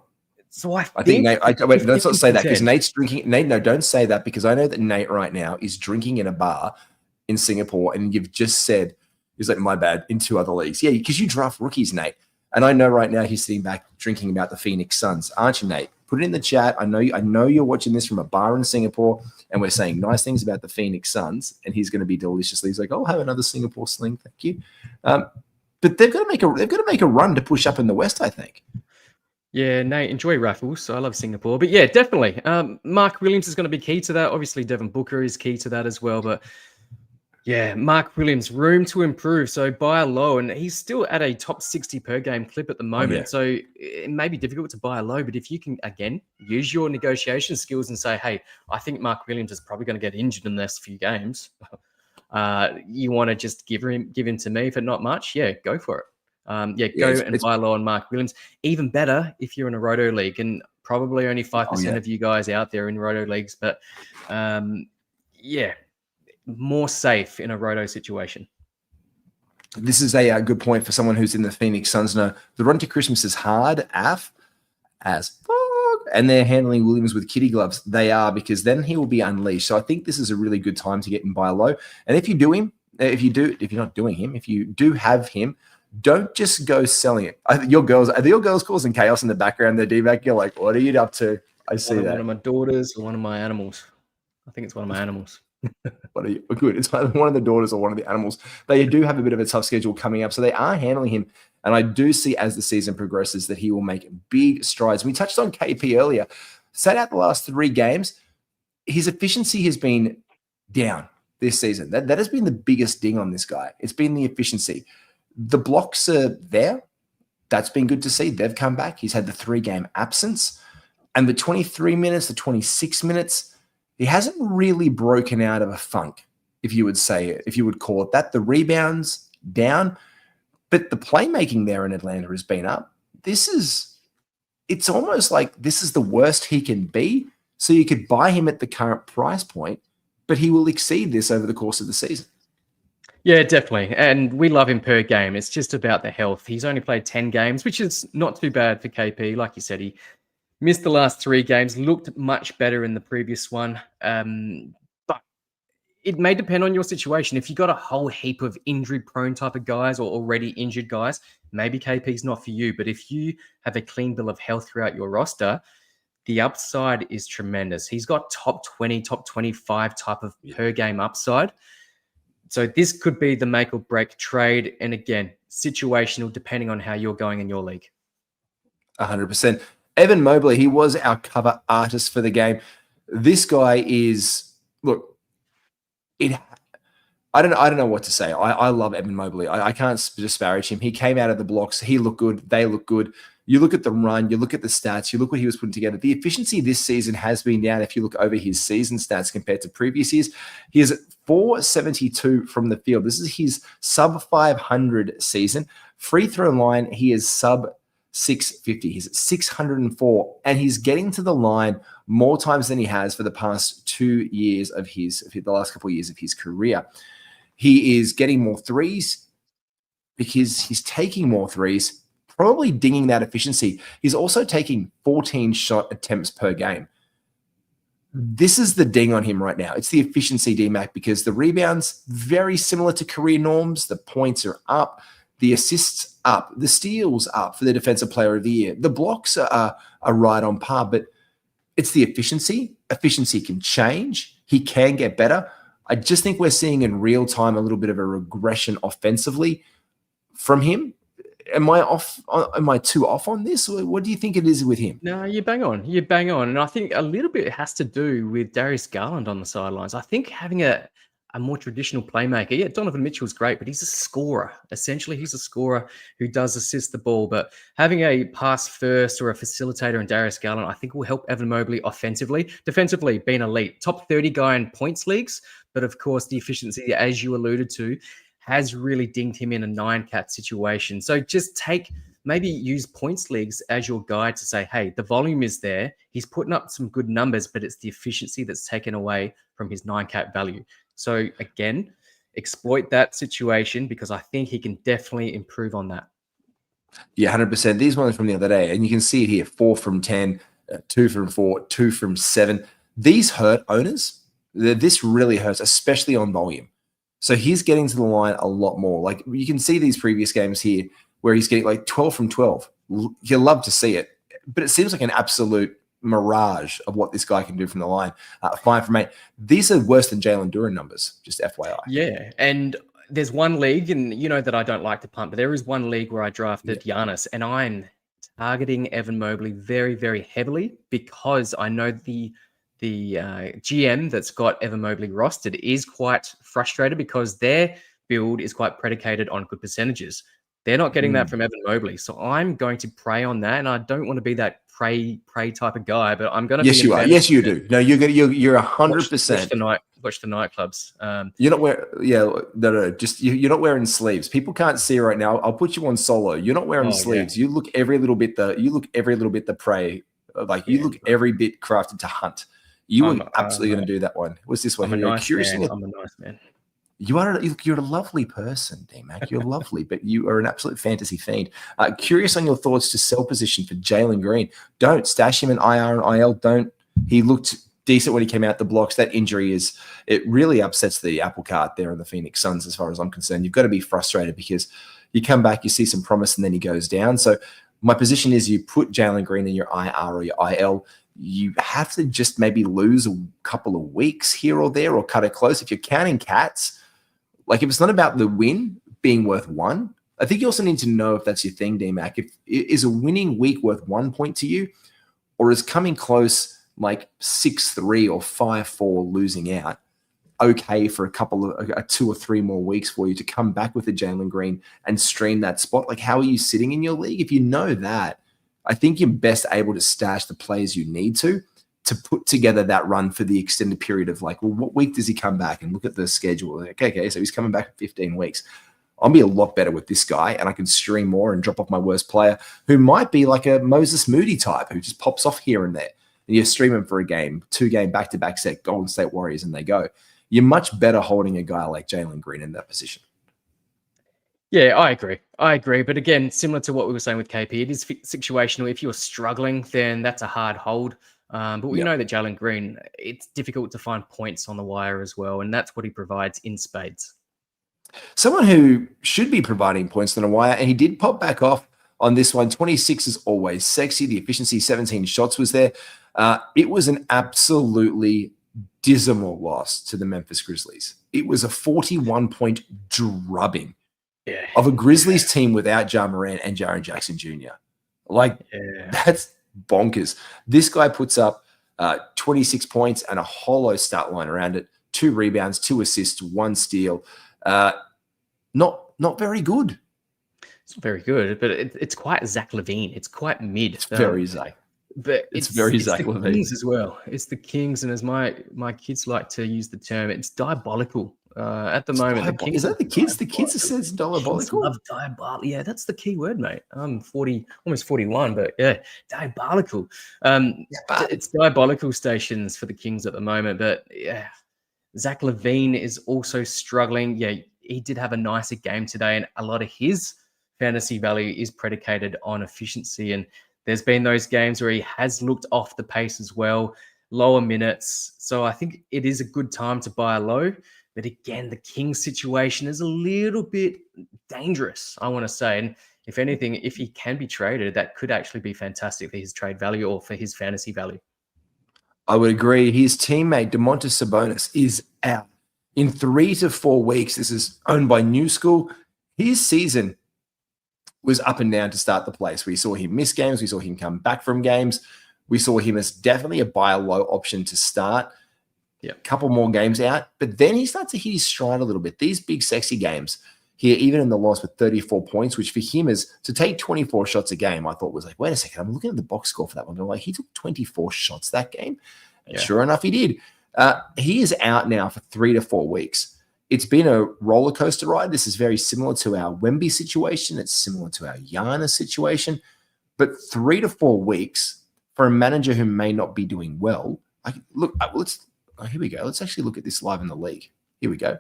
So I think Nate. Wait, let's not say that because Nate's drinking. Nate, no, don't say that because I know that Nate right now is drinking in a bar in Singapore, and you've just said, he's like, my bad, in 2 other leagues. Yeah, because you draft rookies, Nate. And I know right now he's sitting back drinking about the Phoenix Suns, aren't you, Nate? Put it in the chat. I know you're watching this from a bar in Singapore, and we're saying nice things about the Phoenix Suns, and he's going to be deliciously. He's like, I'll have another Singapore sling, thank you. But they've got to make a run to push up in the West, I think. Yeah, Nate, enjoy raffles. So I love Singapore. But yeah, definitely. Mark Williams is going to be key to that. Obviously, Devin Booker is key to that as well. But yeah, Mark Williams, room to improve. So buy low, and he's still at a top 60 per game clip at the moment. Yeah. So it may be difficult to buy low, but if you can, again, use your negotiation skills and say, hey, I think Mark Williams is probably going to get injured in the next few games. You want to just give him to me for not much? Yeah, go for it. Buy low on Mark Williams. Even better if you're in a Roto league, and probably only 5% of you guys out there in Roto leagues. But more safe in a Roto situation. This is a good point for someone who's in the Phoenix Suns. No, the run to Christmas is hard as fuck, and they're handling Williams with kitty gloves. They are, because then he will be unleashed. So I think this is a really good time to get him buy low. And if you do have him, don't just go selling it. Are your girls causing chaos in the background? They're D-back. You're like, what are you up to? I see that. One of my daughters or one of my animals. I think it's one of my animals. What are you? Good. It's either one of the daughters or one of the animals. They do have a bit of a tough schedule coming up, so they are handling him. And I do see as the season progresses that he will make big strides. We touched on KP earlier. Sat out the last 3 games. His efficiency has been down this season. That has been the biggest ding on this guy. It's been the efficiency. The blocks are there. That's been good to see. They've come back. He's had the 3-game absence. And the 23 minutes, the 26 minutes, he hasn't really broken out of a funk, if you would say it, if you would call it that. The rebounds down, but the playmaking there in Atlanta has been up. It's almost like this is the worst he can be. So you could buy him at the current price point, but he will exceed this over the course of the season. Yeah, definitely. And we love him per game. It's just about the health. He's only played 10 games, which is not too bad for KP. Like you said, he missed the last 3 games, looked much better in the previous one. But it may depend on your situation. If you got a whole heap of injury-prone type of guys or already injured guys, maybe KP's not for you. But if you have a clean bill of health throughout your roster, the upside is tremendous. He's got top 20, top 25 type of per game upside. So this could be the make or break trade. And again, situational depending on how you're going in your league. 100%. Evan Mobley, he was our cover artist for the game. This guy is, look, I don't know what to say. I love Evan Mobley. I can't disparage him. He came out of the blocks. He looked good. They look good. You look at the run, you look at the stats, you look what he was putting together. The efficiency this season has been down. If you look over his season stats compared to previous years, he is at 472 from the field. This is his sub 500 season. Free throw line, he is sub 650. He's at 604, and he's getting to the line more times than he has for the past 2 years of the last couple of years of his career. He is getting more threes because he's taking more threes, probably dinging that efficiency. He's also taking 14 shot attempts per game. This is the ding on him right now. It's the efficiency, D-Mac, because the rebounds, very similar to career norms. The points are up. The assists up. The steals up for the Defensive Player of the Year. The blocks are right on par, but it's the efficiency. Efficiency can change. He can get better. I just think we're seeing in real time a little bit of a regression offensively from him. Am I off? Am I too off on this? Or what do you think it is with him? No, you bang on. You bang on. And I think a little bit has to do with Darius Garland on the sidelines. I think having a more traditional playmaker, yeah, Donovan Mitchell's great, but he's a scorer. Essentially, he's a scorer who does assist the ball. But having a pass first or a facilitator in Darius Garland, I think will help Evan Mobley offensively. Defensively, being elite. Top 30 guy in points leagues. But of course, the efficiency, as you alluded to, has really dinged him in a 9-cat situation. So just maybe use points leagues as your guide to say, hey, the volume is there. He's putting up some good numbers, but it's the efficiency that's taken away from his 9-cat value. So again, exploit that situation because I think he can definitely improve on that. Yeah, 100%. These ones from the other day, and you can see it here, 4 from 10, 2 from 4, 2 from 7. These hurt owners. This really hurts, especially on volume. So he's getting to the line a lot more. Like you can see these previous games here where he's getting like 12 from 12. You'll love to see it, but it seems like an absolute mirage of what this guy can do from the line. 5 from 8. These are worse than Jalen Duren numbers, just FYI. Yeah, and there's one league, and you know that I don't like to punt, but there is one league where I drafted Giannis, and I'm targeting Evan Mobley very, very heavily because I know the GM that's got Evan Mobley rostered is quite frustrated because their build is quite predicated on good percentages. They're not getting that from Evan Mobley. So I'm going to prey on that. And I don't want to be that prey type of guy, but I'm going to Yes, you are. Yes, you do. No, you're 100%. Watch the nightclubs. You're not wearing, no. Just you're not wearing sleeves. People can't see right now. I'll put you on solo. You're not wearing sleeves. Yeah. You look every little bit the prey. Like you look every bit crafted to hunt. You were absolutely going to do that one. What's this one? I'm a nice man. You're a lovely person, D-Mac. You're lovely, but you are an absolute fantasy fiend. Curious on your thoughts to sell position for Jalen Green. Don't stash him in IR and IL. Don't. He looked decent when he came out the blocks. That injury it really upsets the apple cart there in the Phoenix Suns as far as I'm concerned. You've got to be frustrated because you come back, you see some promise, and then he goes down. So my position is you put Jalen Green in your IR or your IL. You have to just maybe lose a couple of weeks here or there or cut it close. If you're counting cats, like if it's not about the win being worth 1, I think you also need to know if that's your thing, D-Mac. Is a winning week worth 1 point to you, or is coming close like 6-3 or 5-4 losing out okay for a couple of 2 or 3 more weeks for you to come back with a Jalen Green and stream that spot? Like how are you sitting in your league? If you know that, I think you're best able to stash the players you need to put together that run for the extended period of like, well, what week does he come back? And look at the schedule. Like, okay, so he's coming back in 15 weeks. I'll be a lot better with this guy, and I can stream more and drop off my worst player who might be like a Moses Moody type who just pops off here and there. And you stream him for a game, 2-game back-to-back set, Golden State Warriors, and they go. You're much better holding a guy like Jalen Green in that position. Yeah, I agree. But again, similar to what we were saying with KP, it is situational. If you're struggling, then that's a hard hold. But we know that Jalen Green, it's difficult to find points on the wire as well. And that's what he provides in spades. Someone who should be providing points on the wire, and he did pop back off on this one. 26 is always sexy. The efficiency, 17 shots was there. It was an absolutely dismal loss to the Memphis Grizzlies. It was a 41-point drubbing of a Grizzlies team without Ja Morant and Jaren Jackson Jr. That's bonkers. This guy puts up 26 points and a hollow stat line around it. 2 rebounds, 2 assists, 1 steal. Not very good. It's not very good, but it's quite Zach LaVine. It's quite mid. It's very Zach. But it's very Zach LaVine. Kings as well. It's the Kings, and as my kids like to use the term, it's diabolical. At the moment, the Kings, is that the kids? The kids have said diabolical. Love diabolical. Yeah, that's the key word, mate. I'm 40, almost 41, but yeah, diabolical. It's diabolical stations for the Kings at the moment. But yeah, Zach LaVine is also struggling. Yeah, he did have a nicer game today, and a lot of his fantasy value is predicated on efficiency. And there's been those games where he has looked off the pace as well, lower minutes. So I think it is a good time to buy a low. But again, the Kings situation is a little bit dangerous, I want to say. And if anything, if he can be traded, that could actually be fantastic for his trade value or for his fantasy value. I would agree. His teammate, Domantas Sabonis, is out in 3 to 4 weeks. This is owned by New School. His season was up and down to start the place. We saw him miss games. We saw him come back from games. We saw him as definitely a buy low option to start. Yeah, a couple more games out, but then he starts to hit his stride a little bit. These big, sexy games here, even in the loss with 34 points, which for him is to take 24 shots a game, I thought was like, wait a second, I'm looking at the box score for that one. I'm like, he took 24 shots that game. And sure enough, he did. He is out now for 3 to 4 weeks. It's been a roller coaster ride. This is very similar to our Wemby situation. It's similar to our Giannis situation. But 3 to 4 weeks for a manager who may not be doing well. Here we go. Let's actually look at this live in the league. Here we go.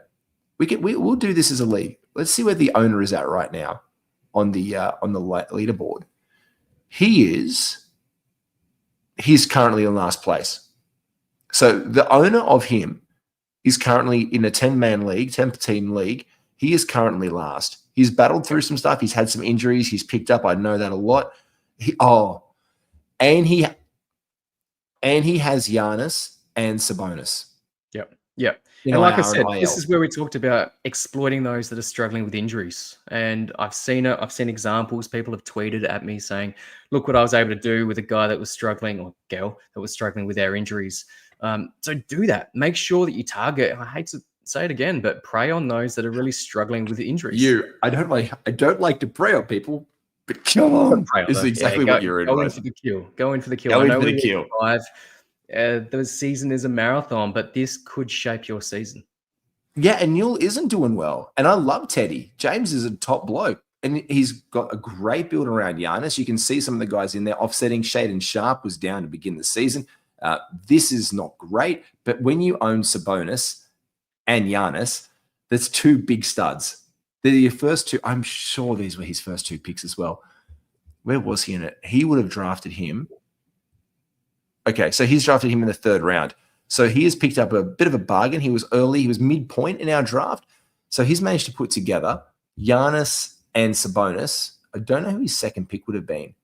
We'll do this as a league. Let's see where the owner is at right now on the leaderboard. He's currently in last place. So the owner of him is currently in a 10-man league, 10-team league. He is currently last. He's battled through some stuff. He's had some injuries. He's picked up. I know that a lot. And he has Giannis and Sabonis. Yep. And like I said, this is where we talked about exploiting those that are struggling with injuries. And I've seen it. I've seen examples. People have tweeted at me saying, look what I was able to do with a guy that was struggling, or girl that was struggling with their injuries. So do that. Make sure that you target, I hate to say it again, but prey on those that are really struggling with injuries. I don't like to prey on people, but come on. Is exactly what you're in. Go in for the kill. Go in for the kill. Go in for the kill. The season is a marathon, but this could shape your season. Yeah, and Newell isn't doing well. And I love Teddy. James is a top bloke. And he's got a great build around Giannis. You can see some of the guys in there offsetting. Shaden Sharp was down to begin the season. This is not great. But when you own Sabonis and Giannis, that's 2 big studs. They're your first 2. I'm sure these were his first 2 picks as well. Where was he in it? He would have drafted him. Okay, so he's drafted him in the 3rd round. So he has picked up a bit of a bargain. He was early. He was midpoint in our draft. So he's managed to put together Giannis and Sabonis. I don't know who his second pick would have been.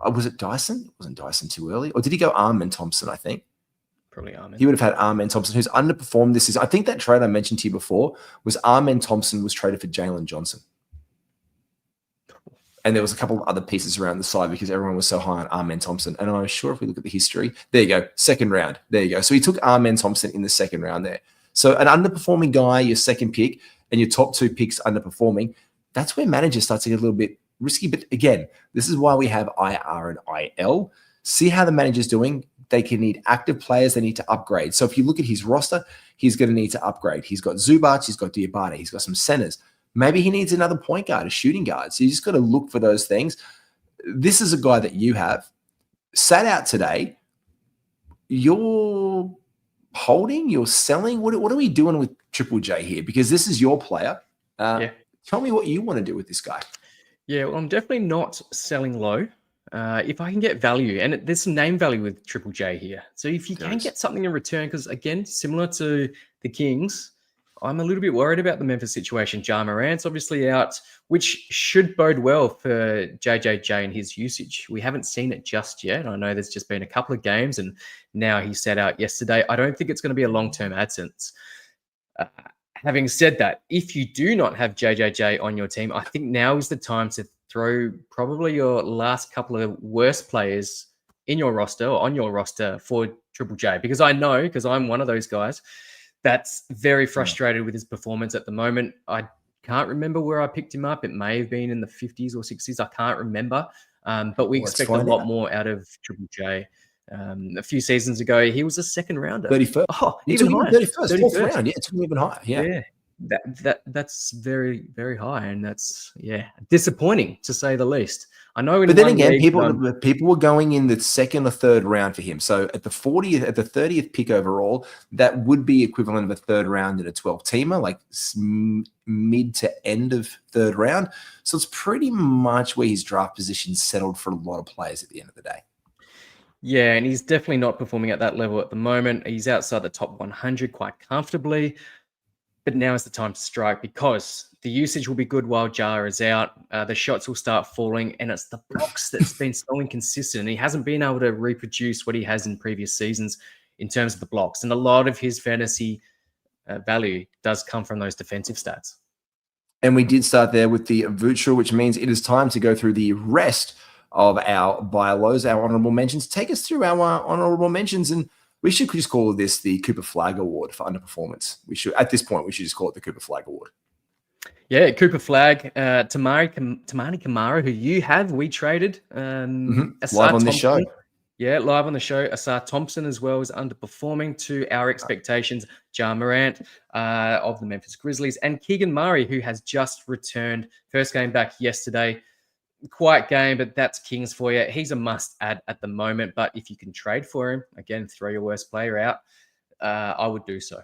Was it Dyson? Wasn't Dyson too early? Or did he go Armin Thompson, I think? Probably Armin. He would have had Armin Thompson, who's underperformed this season. I think that trade I mentioned to you before was Armin Thompson was traded for Jalen Johnson. And there was a couple of other pieces around the side because everyone was so high on Armin Thompson. And I'm sure if we look at the history, there you go, 2nd round. There you go. So he took Armin Thompson in the 2nd round there. So an underperforming guy, your 2nd pick, and your top 2 picks underperforming, that's where managers start to get a little bit risky. But again, this is why we have IR and IL. See how the manager's doing. They can need active players. They need to upgrade. So if you look at his roster, he's going to need to upgrade. He's got Zubac. He's got Diabate. He's got some centers. Maybe he needs another point guard, a shooting guard. So you just got to look for those things. This is a guy that you have sat out today. You're holding, you're selling. What are we doing with Triple J here? Because this is your player. Tell me what you want to do with this guy. Yeah, well, I'm definitely not selling low. If I can get value, and there's some name value with Triple J here. So if you can get something in return, because again, similar to the Kings, I'm a little bit worried about the Memphis situation. Ja Morant's obviously out, which should bode well for JJJ and his usage. We haven't seen it just yet. I know there's just been a couple of games, and now he sat out yesterday. I don't think it's going to be a long-term absence. Having said that, if you do not have JJJ on your team, I think now is the time to throw probably your last couple of worst players in your roster or on your roster for Triple J. Because I know, because I'm one of those guys that's very frustrated with his performance at the moment. I can't remember where I picked him up. It may have been in the 50s or 60s. I can't remember. But we expect a lot more out of Triple J. A few seasons ago, he was a 2nd rounder. 31st. Oh, even higher. 31st, 4th round. Yeah, it's even higher. Yeah. That's very, very high. And that's, disappointing to say the least. I know in But then one again, league, people were going in the second or third round for him. So at the 30th pick overall, that would be equivalent of a third round in a 12-teamer, like mid to end of third round. So it's pretty much where his draft position settled for a lot of players at the end of the day. yeah, and he's definitely not performing at that level at the moment. He's outside the top 100 quite comfortably. But now is the time to strike because the usage will be good while Jar is out. The shots will start falling, and it's the blocks that's been so inconsistent. He hasn't been able to reproduce what he has in previous seasons in terms of the blocks. And a lot of his fantasy value does come from those defensive stats. And we did start there with the Vutra, which means it is time to go through the rest of our buy lows, our honorable mentions. Take us through our honorable mentions, and we should just call this the Cooper Flagg Award for underperformance. We should, at this point, we should just call it the Cooper Flagg Award. Yeah, Cooper Flagg, Tamani Kamara, who you have, we traded. Live on this show. Yeah, live on the show. Asar Thompson as well is underperforming to our expectations. Ja Morant of the Memphis Grizzlies, and Keegan Murray, who has just returned. First game back yesterday. Quiet game, but that's Kings for you. He's a must-add at the moment, but if you can trade for him, again, throw your worst player out, I would do so.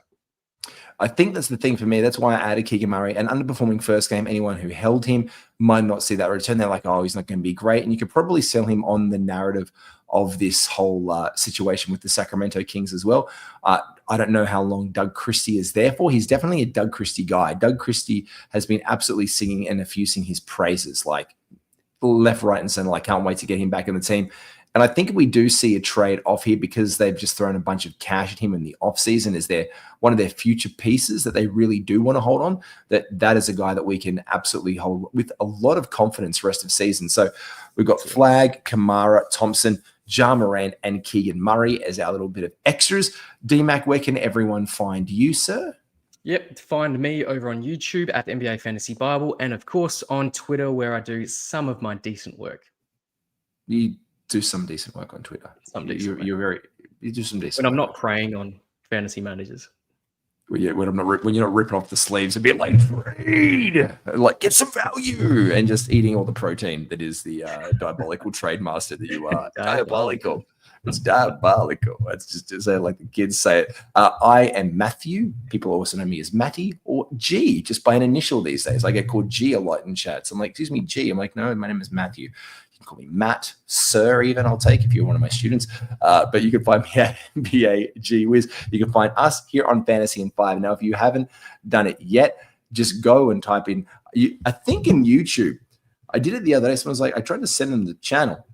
I think that's the thing for me. That's why I added Keegan Murray. An underperforming first game, anyone who held him might not see that return. They're like, oh, he's not going to be great. And you could probably sell him on the narrative of this whole situation with the Sacramento Kings as well. I don't know how long Doug Christie is there for. He's definitely a Doug Christie guy. Doug Christie has been absolutely singing and effusing his praises, like left, right, and center. I can't wait to get him back in the team. And I think we do see a trade off here because they've just thrown a bunch of cash at him in the offseason as one of their future pieces that they really do want to hold on. That is a guy that we can absolutely hold with a lot of confidence rest of season. So we've got Flagg, Kamara, Thompson, Ja Morant, and Keegan Murray as our little bit of extras. D-Mac, where can everyone find you, sir? Yep, find me over on YouTube at NBA Fantasy Bible, and of course on Twitter, where I do some of my decent work. You do some decent work on Twitter. You do some decent. When I'm not preying on fantasy managers. When you're not ripping off the sleeves a bit like trade, like get some value, and just eating all the protein that is the diabolical trade master that you are. Diabolical. It's diabolical. It's just to say, like the kids say it. I am Matthew. People also know me as Matty or G, just by an initial these days. I get called G a lot in chats. I'm like, excuse me, G. I'm like, no, my name is Matthew. You can call me Matt, sir, even I'll take if you're one of my students. But you can find me at NBA Wiz. You can find us here on Fantasy in 5. Now, if you haven't done it yet, just go and type in, I think in YouTube, I did it the other day. Someone was like, I tried to send them the channel.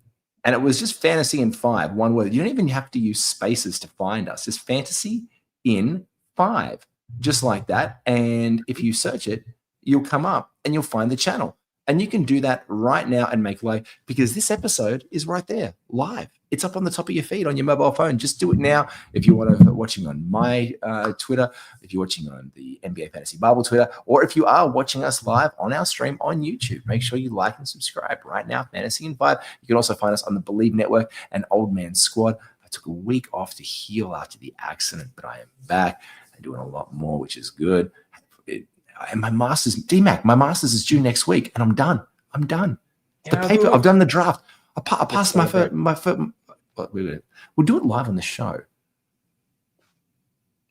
And it was just Fantasy in 5, one word. You don't even have to use spaces to find us. It's Fantasy in 5, just like that. And if you search it, you'll come up and you'll find the channel. And you can do that right now and make live, because this episode is right there, live. It's up on the top of your feed on your mobile phone. Just do it now. If you want to watching on my Twitter, if you're watching on the NBA Fantasy Bible Twitter, or if you are watching us live on our stream on YouTube, make sure you like and subscribe right now, Fantasy in 5. You can also find us on the Believe Network and Old Man Squad. I took a week off to heal after the accident, but I am back and doing a lot more, which is good. And my master's, D-Mac, my master's is due next week, and I'm done. The paper, I've done the draft. I passed my first. We'll do it live on the show.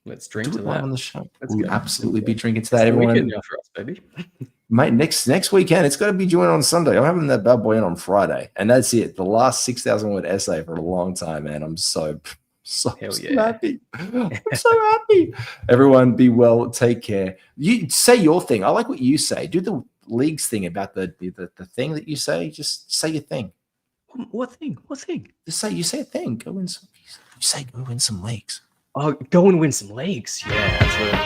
Let's drink to that. Live on the show. We'll absolutely be drinking to that. Everyone, weekend now for us, baby. Mate, next weekend, it's got to be doing on Sunday. I'm having that bad boy in on Friday, and that's it. The last 6,000 word essay for a long time, man. I'm so happy. I'm so happy. Everyone be well. Take care. You say your thing. I like what you say. Do the leagues thing about the thing that you say. Just say your thing. What thing? Just say a thing. Go win some. You say go win some leagues. Oh, go and win some leagues. Yeah, absolutely.